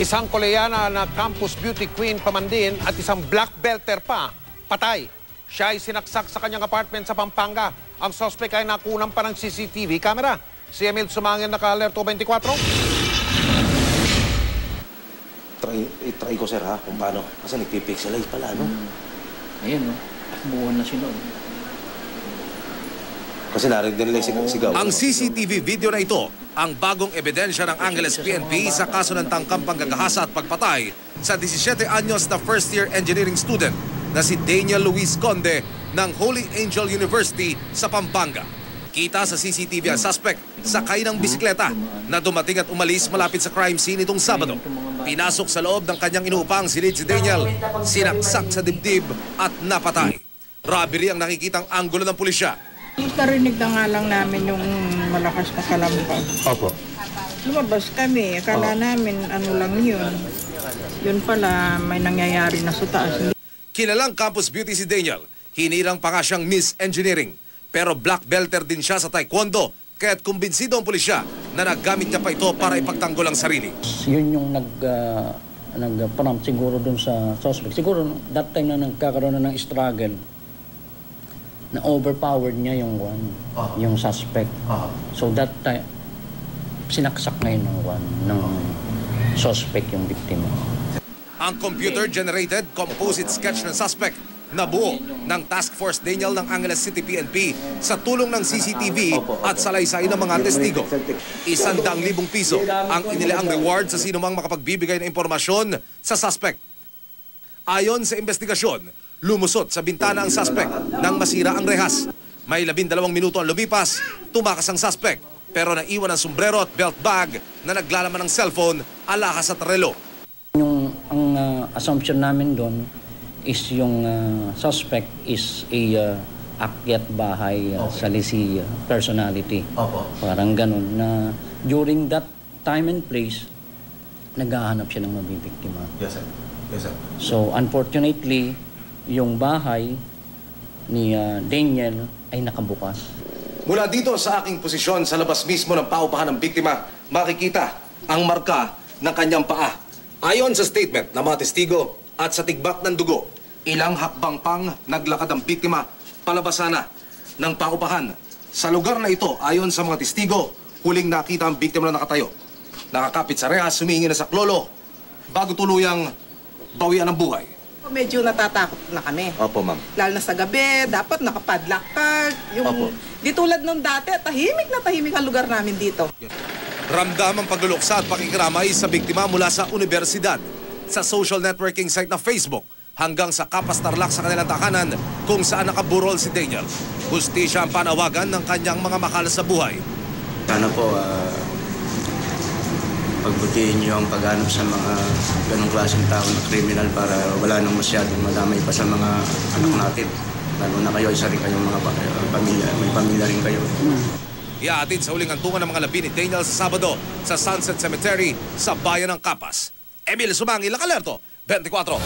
Isang Koreana na campus beauty queen pamandin at isang black belter pa, patay. Siya ay sinaksak sa kanyang apartment sa Pampanga. Ang suspect ay nakunan pa ng CCTV camera. Si Emil Sumangin, naka-alerto 24. Try ko, sir, ha, kung paano. Kasi nagpipixelize pala, no? Ayan, no? Buwan na siya, no? Kasi narinig din nila sigaw. Ang CCTV video na ito, ang bagong ebidensya ng Angeles PNP sa kaso ng tangkang panggagahasa at pagpatay sa 17 anyos na first-year engineering student na si Daniel Luis Conde ng Holy Angel University sa Pampanga. Kita sa CCTV ang suspect sakay ng bisikleta na dumating at umalis malapit sa crime scene itong Sabado. Pinasok sa loob ng kanyang inuupang silid si Daniel, sinaksak sa dibdib at napatay. Robbery ang nakikitang anggulo ng pulisya. Narinig na nga lang namin yung malakas na kalampag. Opo. Lumabas kami, akala namin ano lang yun. Yun pala may nangyayari na sa taas. Kilalang campus beauty si Daniel, hinirang pa nga siyang Miss Engineering. Pero black belter din siya sa taekwondo, kaya't kumbinsido ang pulisya na naggamit niya pa ito para ipagtanggol ang sarili. Yun yung nag-prompt siguro dun sa suspect. Siguro that time na nagkakaroon na ng struggle, na overpowered niya yung suspect. So that time, sinaksak ngayon ng suspect yung biktima. Ang computer-generated composite sketch ng suspect na buo ng Task Force Daniel ng Angeles City PNP sa tulong ng CCTV at salaysay ng mga testigo. 100,000 piso ang inilaang reward sa sinumang makapagbibigay ng impormasyon sa suspect. Ayon sa investigasyon, lumusot sa bintana ang suspect nang masira ang rehas. May 12 minuto ang lumipas, tumakas ang suspect pero naiwan ang sombrero at belt bag na naglalaman ng cellphone, alahas at relo. Ang assumption namin doon is yung suspect is a akyat bahay sa Lisi personality. Parang ganun na during that time and place, naghahanap siya ng mabibiktima. Yes, sir. Yes, sir. So unfortunately, yung bahay ni Daniel ay nakabukas. Mula dito sa aking posisyon sa labas mismo ng paupahan ng biktima, makikita ang marka ng kanyang paa. Ayon sa statement ng mga testigo at sa tigbak ng dugo, ilang hakbang pang naglakad ang biktima palabas sana ng paupahan. Sa lugar na ito, ayon sa mga testigo, huling nakita ang biktima na nakatayo. Nakakapit sa rehas, humihingi na sa klolo bago tuluyang bawian ang buhay. Medyo natatakot na kami. Opo, ma'am. Lalo na sa gabi, dapat nakapadlock ka. Opo. Di tulad nung dati, tahimik na tahimik ang lugar namin dito. Ramdam ang pagluluksa at pakikiramay sa biktima mula sa universidad, sa social networking site na Facebook, hanggang sa Kapas Tarlac sa kanilang tahanan kung saan nakaburol si Daniel. Hustisya ang panawagan ng kanyang mga makalas sa buhay. Sana po, pagbutihin niyo ang paghanap sa mga ganong klaseng tao na kriminal para wala nang masyadong madamay pa sa mga anak natin. Lalo na kayo, isa rin kayong mga pamilya, may pamilya rin kayo. Iaatid sa huling antungan ng mga labi ni Daniel sa Sabado sa Sunset Cemetery sa bayan ng Kapas. Emil Sumangil, naka-alerto 24.